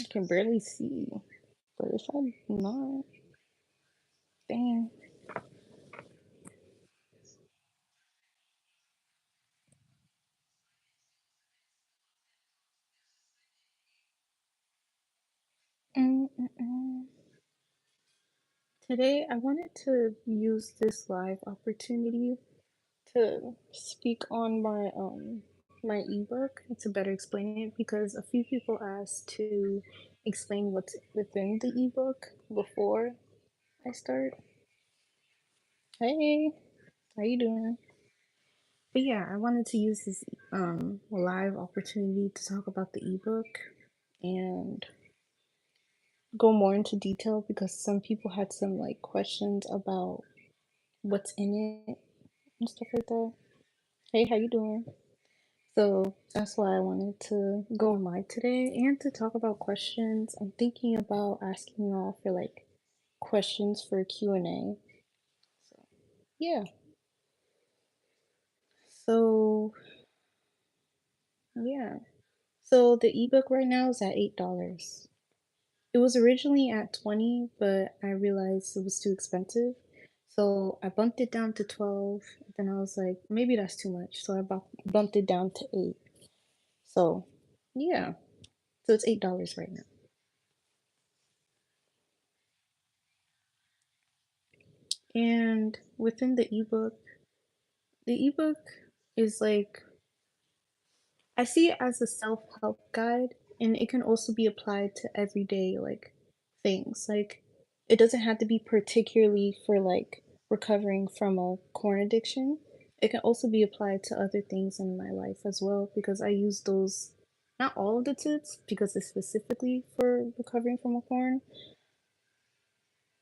can barely see. But if I'm not, dang. Mm-mm-mm. Today, I wanted to use this live opportunity to speak on my ebook and to better explain it because a few people asked to explain what's within the ebook before I start. Hey, how you doing? But yeah, I wanted to use this live opportunity to talk about the ebook and go more into detail because some people had some like questions about what's in it and stuff like that. Hey, how you doing? So that's why I wanted to go live today and to talk about questions. I'm thinking about asking y'all for like questions for Q&A. So yeah. So yeah. So the ebook right now is at $8. It was originally at 20, but I realized it was too expensive. So I bumped it down to 12. Then I was like, maybe that's too much. So I bumped it down to 8. So yeah. So it's $8 right now. And within the ebook is like I see it as a self-help guide and it can also be applied to everyday like things. Like it doesn't have to be particularly for like recovering from a corn addiction. It can also be applied to other things in my life as well because I use those not all of the tips because it's specifically for recovering from a corn.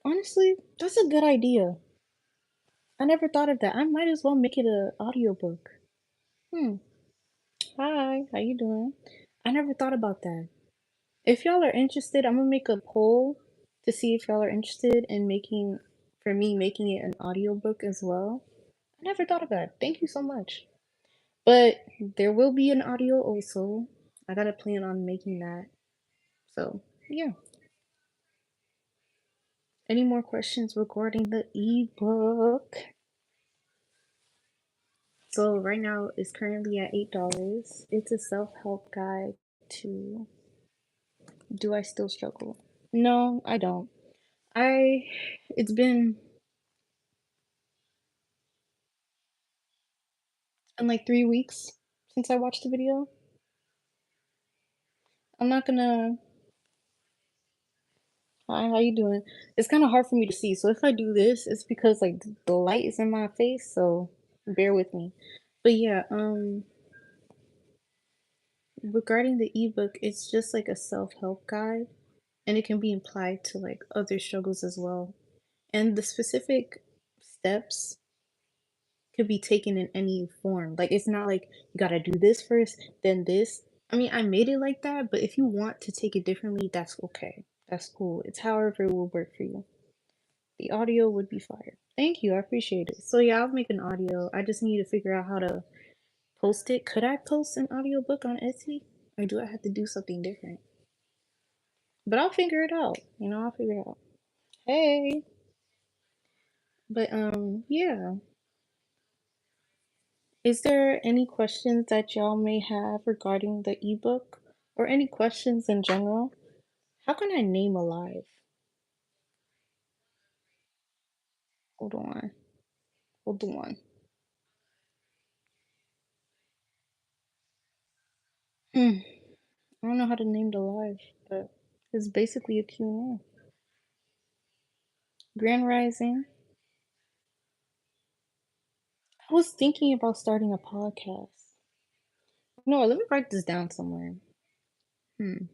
Honestly, that's a good idea. I never thought of that. I might as well make it a audiobook. Hmm. Hi, how you doing? I never thought about that. If y'all are interested, I'm gonna make a poll to see if y'all are interested in making it an audiobook as well. I never thought of that. Thank you so much. But there will be an audio also. I gotta plan on making that. So, yeah. Any more questions regarding the ebook? So right now it's currently at $8. It's a self-help guide to do I still struggle? No, I don't. I it's been like 3 weeks since I watched the video. I'm not gonna Hi, how you doing? It's kind of hard for me to see. So if I do this, it's because like the light is in my face, so bear with me. But yeah, regarding the ebook, it's just like a self-help guide and it can be applied to like other struggles as well. And the specific steps could be taken in any form. Like it's not like you gotta do this first, then this. I mean, I made it like that, but if you want to take it differently, that's okay. That's cool. It's however it will work for you. The audio would be fire. Thank you, I appreciate it. So yeah, I'll make an audio. I just need to figure out how to post it. Could I post an audiobook on Etsy? Or do I have to do something different? But I'll figure it out. I'll figure it out. Hey. But yeah. Is there any questions that y'all may have regarding the ebook or any questions in general? How can I name a live? Hold on. Hold on. Hmm. I don't know how to name the live, but it's basically a Q&A. Grand Rising. I was thinking about starting a podcast. No, let me write this down somewhere. Hmm.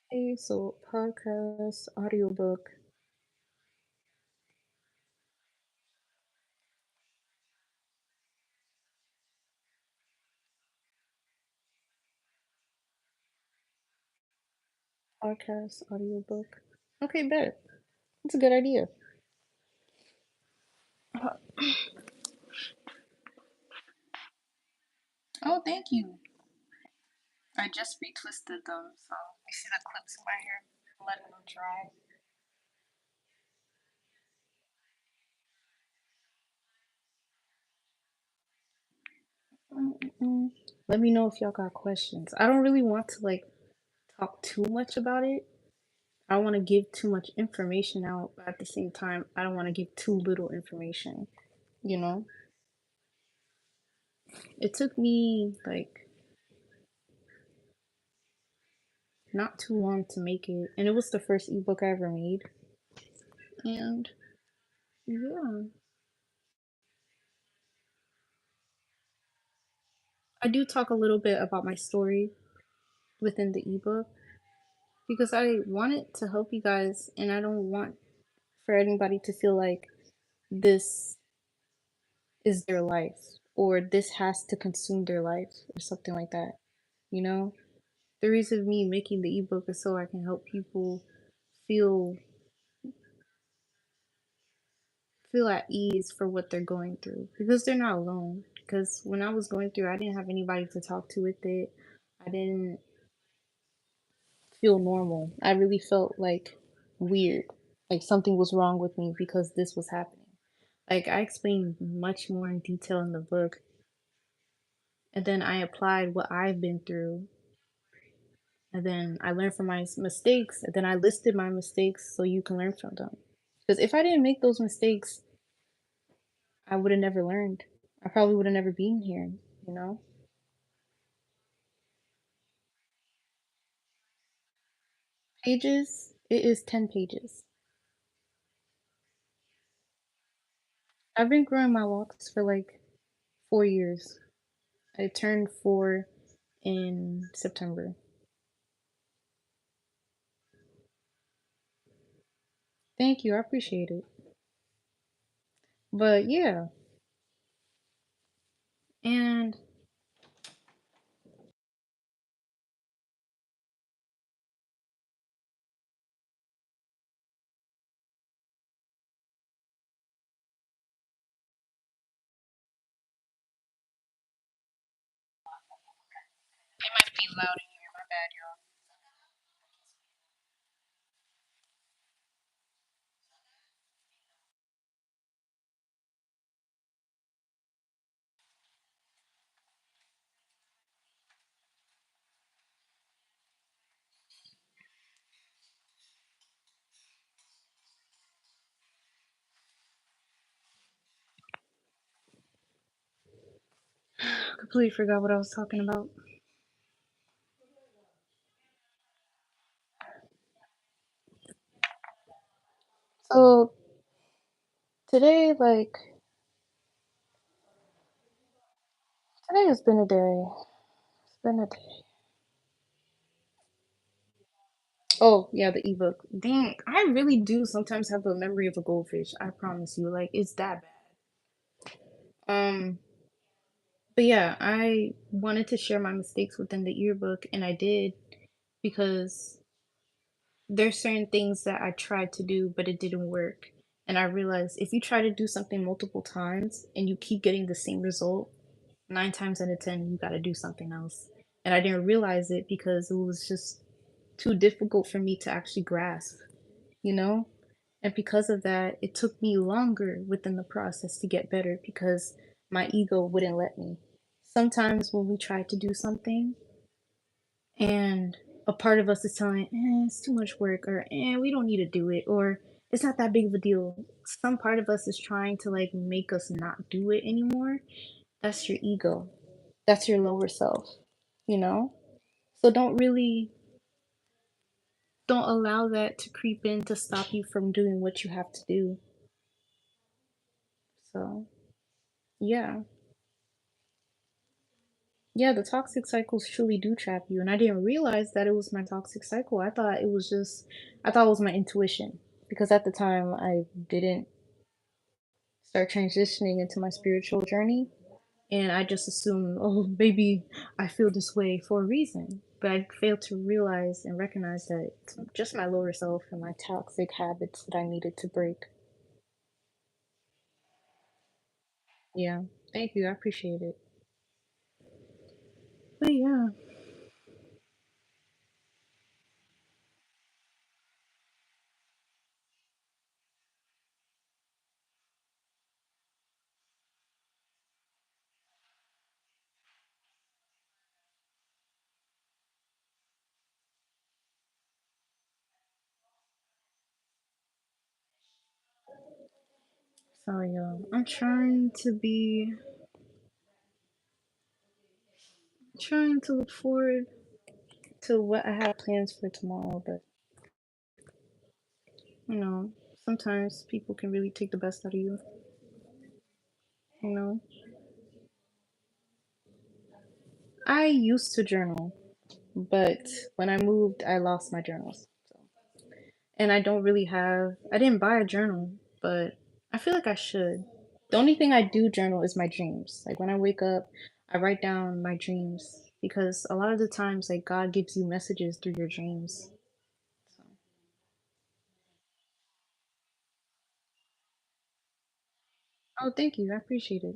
Okay, so podcast, audiobook, podcast, audiobook. Okay, bet. That's a good idea. Oh, thank you. I just retwisted them, so you see the clips in my hair. Letting them dry. Mm-mm. Let me know if y'all got questions. I don't really want to like talk too much about it. I don't want to give too much information out, but at the same time, I don't want to give too little information, you know? It took me like not too long to make it, and it was the first ebook I ever made. And yeah, I do talk a little bit about my story within the ebook because I want it to help you guys, and I don't want for anybody to feel like this is their life or this has to consume their life or something like that. You know, the reason of me making the ebook is so I can help people feel feel at ease for what they're going through because they're not alone. Because when I was going through, I didn't have anybody to talk to with it. I didn't feel normal. I really felt like weird, like something was wrong with me because this was happening. Like I explained much more in detail in the book, and then I applied what I've been through, and then I learned from my mistakes, and then I listed my mistakes so you can learn from them. Because if I didn't make those mistakes, I would have never learned. I probably would have never been here, you know? Pages, it is 10 pages. I've been growing my locks for like 4 years. I turned 4 in September. Thank you, I appreciate it. But yeah, and it might be loud in here, my bad, y'all. I completely forgot what I was talking about. So today, like, today has been a day. It's been a day. Oh, yeah, the ebook. Dang, I really do sometimes have the memory of a goldfish. I promise you. Like, it's that bad. But yeah, I wanted to share my mistakes within the yearbook, and I did because there's certain things that I tried to do, but it didn't work. And I realized if you try to do something multiple times and you keep getting the same result, 9 times out of 10, you got to do something else. And I didn't realize it because it was just too difficult for me to actually grasp, you know? And because of that, it took me longer within the process to get better because my ego wouldn't let me. Sometimes when we try to do something and a part of us is telling, it's too much work, or we don't need to do it, or it's not that big of a deal. Some part of us is trying to like make us not do it anymore. That's your ego. That's your lower self, you know? So don't allow that to creep in to stop you from doing what you have to do. So, yeah. Yeah, the toxic cycles truly do trap you. And I didn't realize that it was my toxic cycle. I thought it was my intuition. Because at the time, I didn't start transitioning into my spiritual journey. And I just assumed, oh, maybe I feel this way for a reason. But I failed to realize and recognize that it's just my lower self and my toxic habits that I needed to break. Yeah. Thank you. I appreciate it. But yeah. So yeah, I'm trying to look forward to what I have plans for tomorrow, but you know, sometimes people can really take the best out of you, you know. I used to journal, but when I moved, I lost my journals. So, and I didn't buy a journal, but I feel like I should. The only thing I do journal is my dreams. Like when I wake up, I write down my dreams because a lot of the times, like God gives you messages through your dreams. So, oh, thank you. I appreciate it.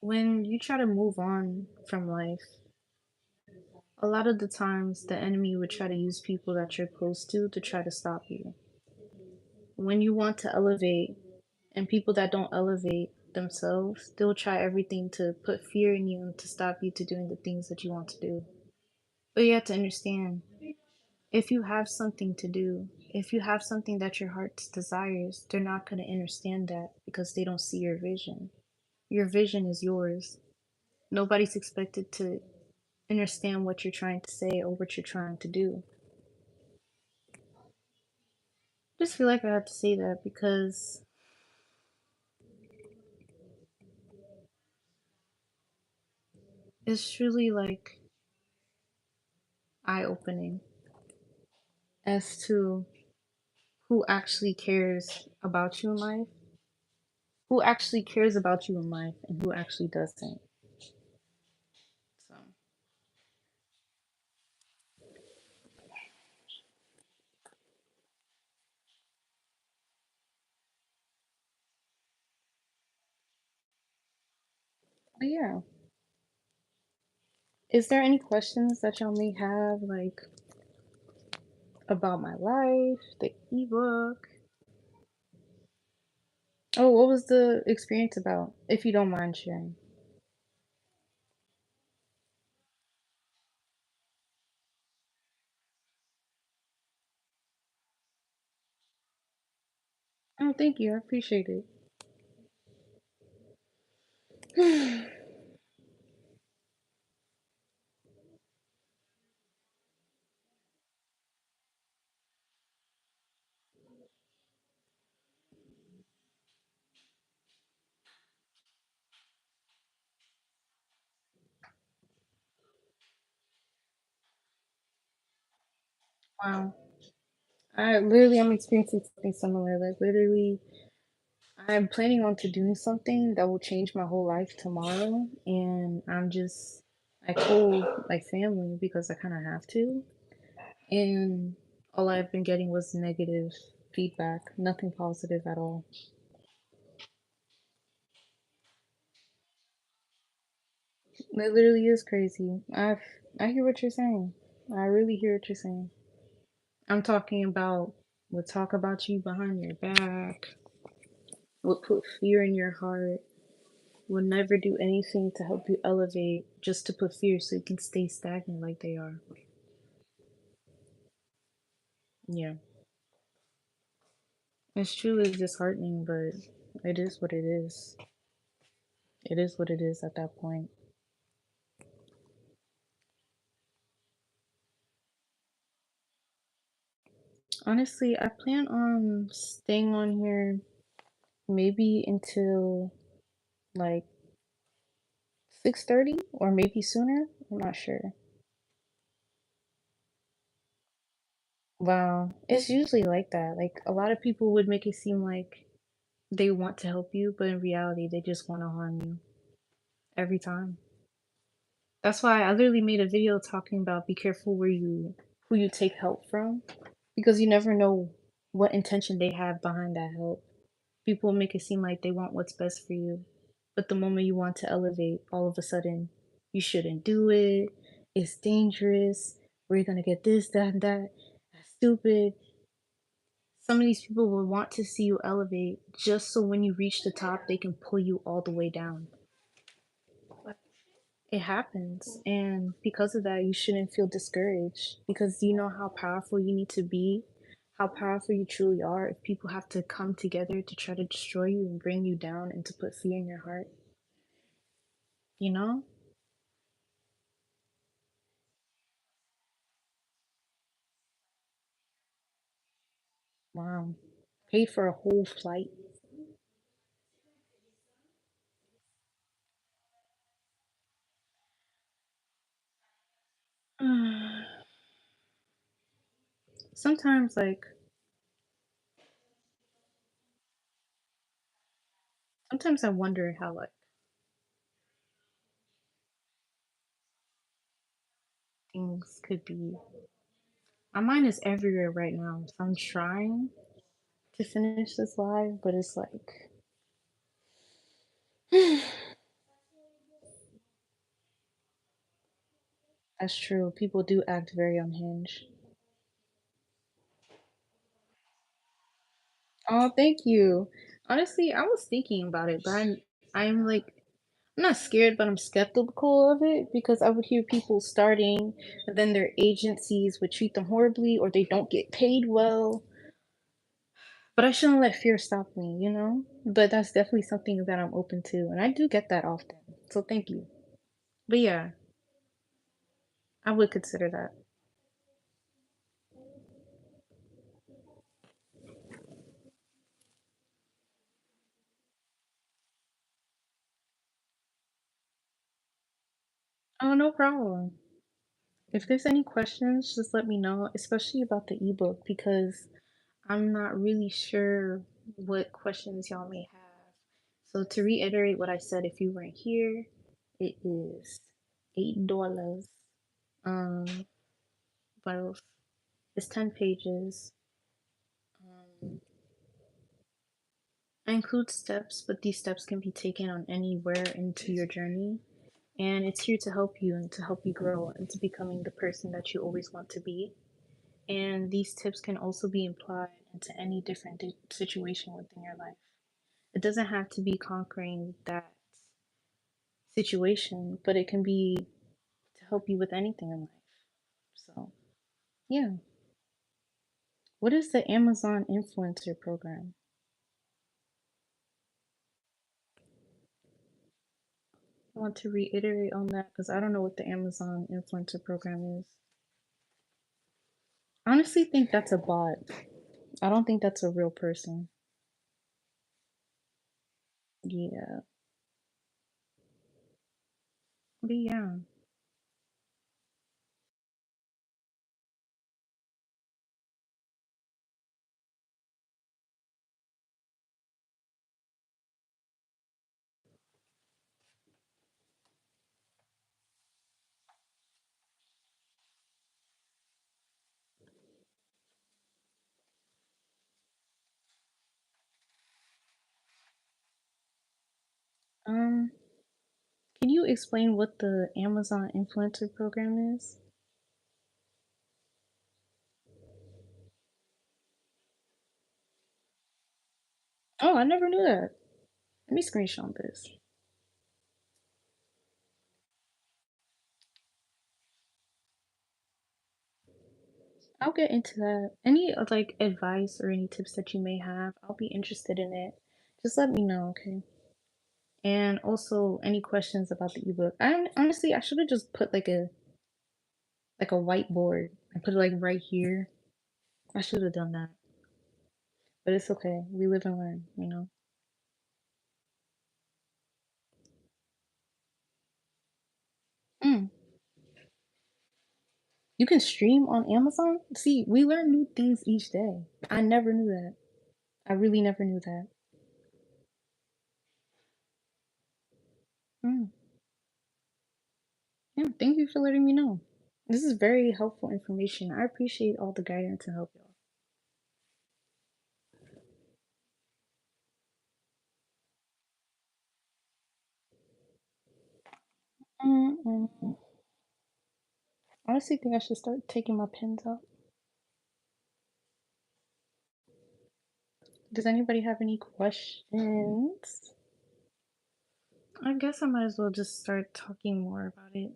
When you try to move on from life, a lot of the times the enemy would try to use people that you're close to try to stop you. When you want to elevate, and people that don't elevate themselves, they'll try everything to put fear in you and to stop you to doing the things that you want to do. But you have to understand, if you have something to do, if you have something that your heart desires, they're not going to understand that because they don't see your vision. Your vision is yours. Nobody's expected to understand what you're trying to say or what you're trying to do. I just feel like I have to say that because it's truly like eye opening as to who actually cares about you in life, who actually cares about you in life, and who actually doesn't. So, but yeah, is there any questions that y'all may have, like about my life, the ebook? Oh, what was the experience about, if you don't mind sharing? Oh, thank you. I appreciate it. Wow. I'm experiencing something similar. Like literally, I'm planning on to doing something that will change my whole life tomorrow, and I told my family because I kind of have to, and all I've been getting was negative feedback, nothing positive at all. It literally is crazy. I hear what you're saying. I really hear what you're saying. I'm talking about will talk about you behind your back, will put fear in your heart, will never do anything to help you elevate, just to put fear so you can stay stagnant like they are. Yeah. It's truly disheartening, but it is what it is. It is what it is at that point. Honestly, I plan on staying on here maybe until like 6:30 or maybe sooner. I'm not sure. Wow. It's usually like that. Like a lot of people would make it seem like they want to help you, but in reality, they just want to harm you every time. That's why I literally made a video talking about be careful who you take help from because you never know what intention they have behind that help. People make it seem like they want what's best for you, but the moment you want to elevate, all of a sudden, you shouldn't do it. It's dangerous. Where you gonna get this, that, and that? That's stupid. Some of these people will want to see you elevate just so when you reach the top, they can pull you all the way down. It happens. And because of that, you shouldn't feel discouraged because you know how powerful you need to be, how powerful you truly are if people have to come together to try to destroy you and bring you down and to put fear in your heart, you know? Wow. Paid for a whole flight. Sometimes, like, sometimes I wonder how, like, things could be. My mind is everywhere right now. So I'm trying to finish this live, but it's like, that's true. People do act very unhinged. Oh, thank you. Honestly, I was thinking about it, but I'm like I'm not scared, but I'm skeptical of it because I would hear people starting and then their agencies would treat them horribly or they don't get paid well. But I shouldn't let fear stop me, you know? But that's definitely something that I'm open to, and I do get that often. So thank you. But yeah, I would consider that. Oh, no problem. If there's any questions, just let me know, especially about the ebook, because I'm not really sure what questions y'all may have. So to reiterate what I said, if you weren't here, it is $8. Um, but it's 10 pages. Um, I include steps, but these steps can be taken on anywhere into your journey. And it's here to help you and to help you grow into becoming the person that you always want to be. And these tips can also be applied into any different situation within your life. It doesn't have to be conquering that situation, but it can be to help you with anything in life. So, yeah. What is the Amazon influencer program? I want to reiterate on that because I don't know what the Amazon influencer program is. I honestly think that's a bot. I don't think that's a real person. Yeah. But yeah. Um, can you explain what the Amazon influencer program is? Oh, I never knew that. Let me screenshot this. I'll get into that. Any like advice or any tips that you may have, I'll be interested in it. Just let me know, okay? And also any questions about the ebook. I honestly I should have just put like a whiteboard and put it like right here. I should have done that. But it's okay. We live and learn, you know? Mm. You can stream on Amazon? See, we learn new things each day. I never knew that. I really never knew that. Mm. Yeah, thank you for letting me know. This is very helpful information. I appreciate all the guidance and help, y'all. Mm-mm. I honestly think I should start taking my pens out. Does anybody have any questions? I guess I might as well just start talking more about it.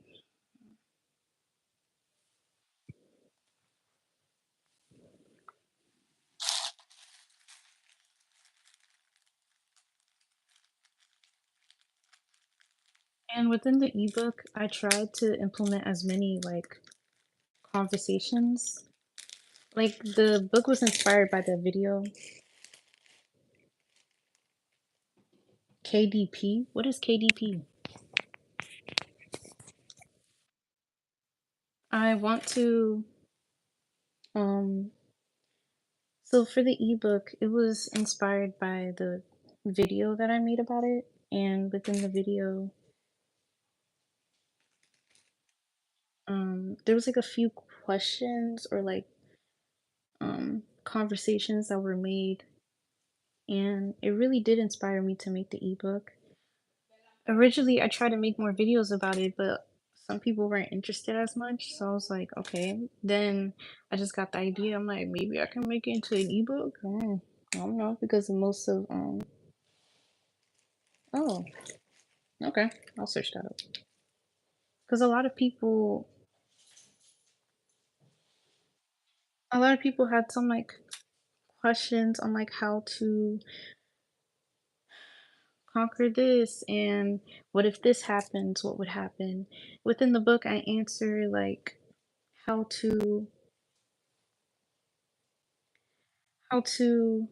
And within the ebook, I tried to implement as many like conversations. Like the book was inspired by the video KDP. What is KDP? I want to um so for the ebook, it was inspired by the video that I made about it, and within the video there was like a few questions or like conversations that were made, and it really did inspire me to make the ebook. Originally, I tried to make more videos about it, but some people weren't interested as much, so I was like, okay. Then I just got the idea. I'm like, maybe I can make it into an ebook. I don't know because most of oh, okay, I'll search that up. Because a lot of people had some like questions on like how to conquer this and what if this happens, what would happen. Within the book, I answer like how to how to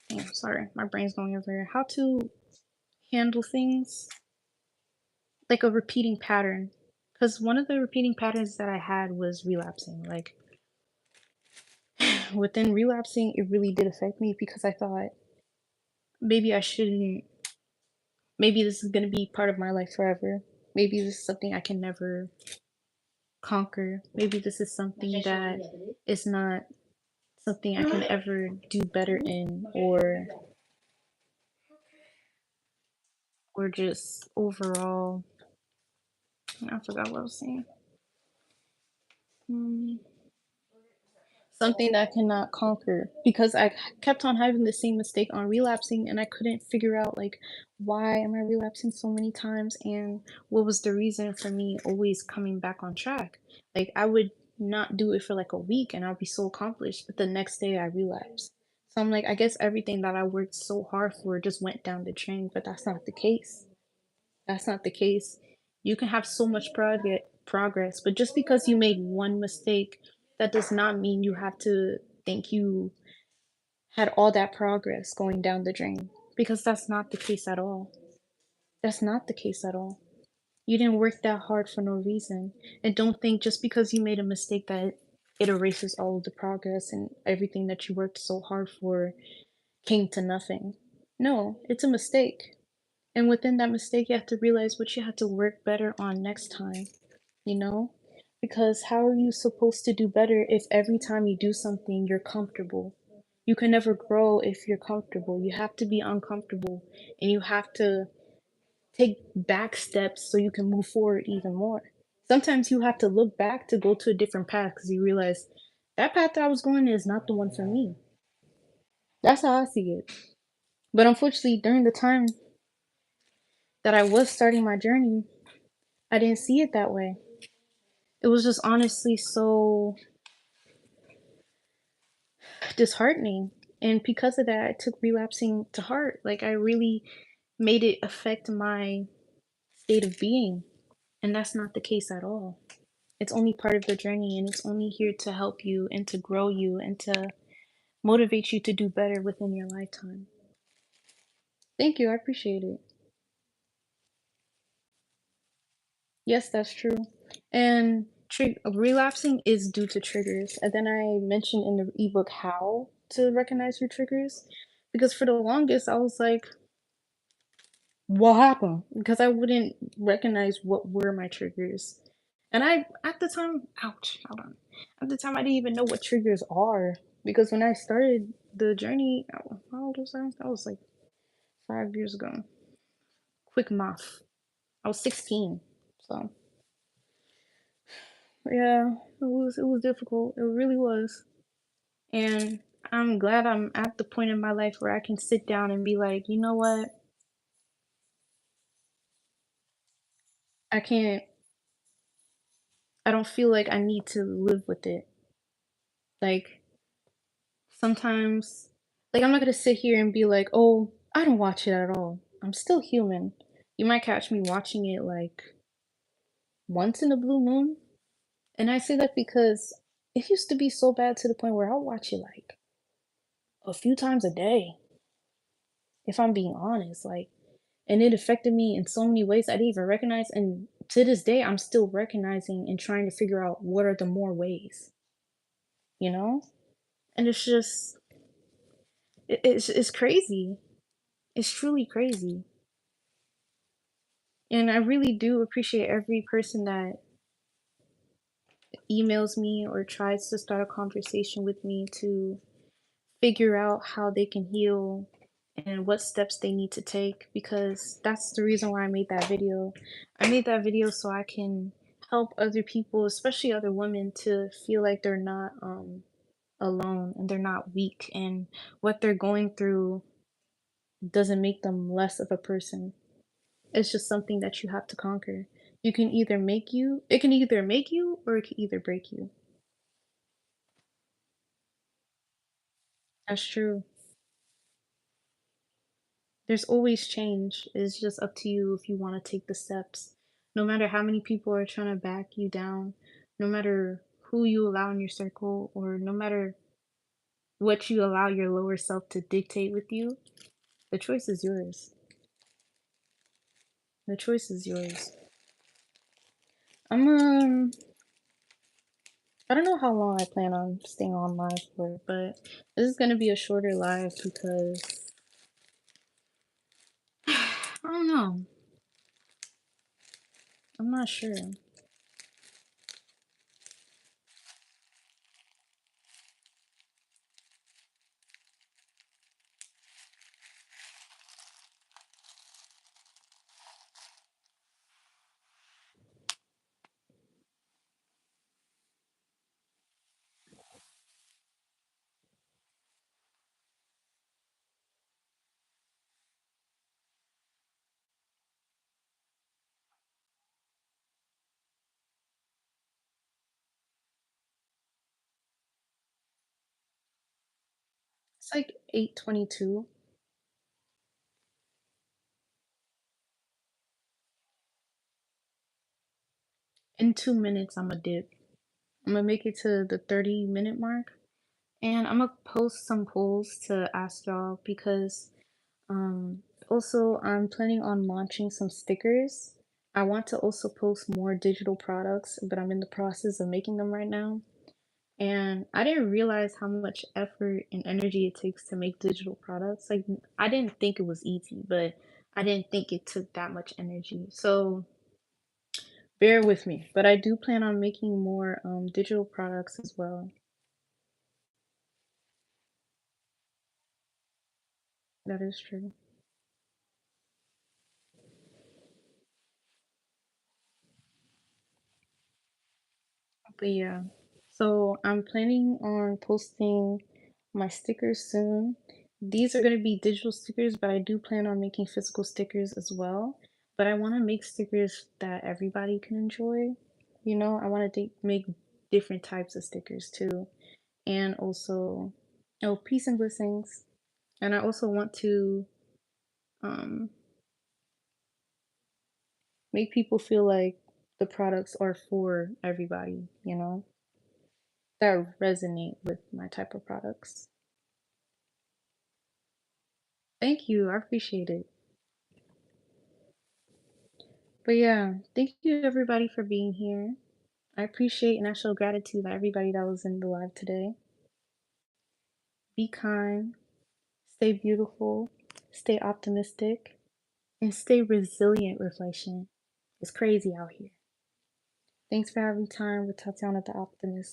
damn, sorry, my brain's going everywhere. How to handle things like a repeating pattern. Because one of the repeating patterns that I had was relapsing. Like within relapsing, it really did affect me because I thought maybe I shouldn't, maybe this is going to be part of my life forever. Maybe this is something I can never conquer. Maybe this is something that is not something I can ever do better in, or just overall, I forgot what I was saying. Hmm. Something that I cannot conquer because I kept on having the same mistake on relapsing and I couldn't figure out like why am I relapsing so many times and what was the reason for me always coming back on track. Like I would not do it for like a week and I'll be so accomplished, but the next day I relapse. So I'm like, I guess everything that I worked so hard for just went down the drain, but that's not the case. That's not the case. You can have so much progress, but just because you made one mistake, that does not mean you have to think you had all that progress going down the drain because that's not the case at all. That's not the case at all. You didn't work that hard for no reason. And don't think just because you made a mistake that it erases all of the progress and everything that you worked so hard for came to nothing. No, it's a mistake. And within that mistake, you have to realize what you have to work better on next time, you know? Because how are you supposed to do better if every time you do something, you're comfortable? You can never grow if you're comfortable. You have to be uncomfortable and you have to take back steps so you can move forward even more. Sometimes you have to look back to go to a different path because you realize that path that I was going is not the one for me. That's how I see it. But unfortunately, during the time that I was starting my journey, I didn't see it that way. It was just honestly so disheartening. And because of that, I took relapsing to heart. Like, I really made it affect my state of being. And that's not the case at all. It's only part of the journey, and it's only here to help you and to grow you and to motivate you to do better within your lifetime. Thank you. I appreciate it. Yes, that's true. And relapsing is due to triggers. And then I mentioned in the ebook how to recognize your triggers. Because for the longest, I was like, what happened? Because I wouldn't recognize what were my triggers. And at the time, ouch, hold on. At the time, I didn't even know what triggers are. Because when I started the journey, how old was I? That was like 5 years ago. Quick math. I was 16. So yeah, it was difficult. It really was. And I'm glad I'm at the point in my life where I can sit down and be like, you know what? I can't, I don't feel like I need to live with it. Like sometimes, like I'm not gonna sit here and be like, oh, I don't watch it at all. I'm still human. You might catch me watching it like once in a blue moon. And I say that because it used to be so bad to the point where I'll watch it like a few times a day, if I'm being honest. Like, and it affected me in so many ways I didn't even recognize. And to this day, I'm still recognizing and trying to figure out what are the more ways, you know? And it's just, it's crazy. It's truly crazy. And I really do appreciate every person that emails me or tries to start a conversation with me to figure out how they can heal and what steps they need to take, because that's the reason why I made that video. I made that video so I can help other people, especially other women, to feel like they're not alone and they're not weak, and what they're going through doesn't make them less of a person. It's just something that you have to conquer. It can either make you or it can either break you. That's true. There's always change. It's just up to you if you want to take the steps. No matter how many people are trying to back you down, no matter who you allow in your circle, or no matter what you allow your lower self to dictate with you, the choice is yours. The choice is yours. I'm I don't know how long I plan on staying on live for, but this is gonna be a shorter live because I don't know. I'm not sure. It's like 8:22. In 2 minutes, I'm gonna dip. I'm gonna make it to the 30-minute mark, and I'm gonna post some polls to ask y'all because also I'm planning on launching some stickers. I want to also post more digital products, but I'm in the process of making them right now. And I didn't realize how much effort and energy it takes to make digital products. Like I didn't think it was easy, but I didn't think it took that much energy. So bear with me. But I do plan on making more digital products as well. That is true. But yeah, so I'm planning on posting my stickers soon. These are going to be digital stickers, but I do plan on making physical stickers as well. But I want to make stickers that everybody can enjoy. You know, I want to make different types of stickers too. And also, oh, peace and blessings. And I also want to um, make people feel like the products are for everybody, you know, that resonate with my type of products. Thank you. I appreciate it. But yeah, thank you everybody for being here. I appreciate and I show gratitude to everybody that was in the live today. Be kind, stay beautiful, stay optimistic, and stay resilient, reflection. It's crazy out here. Thanks for having time with Tatiana the Optimist.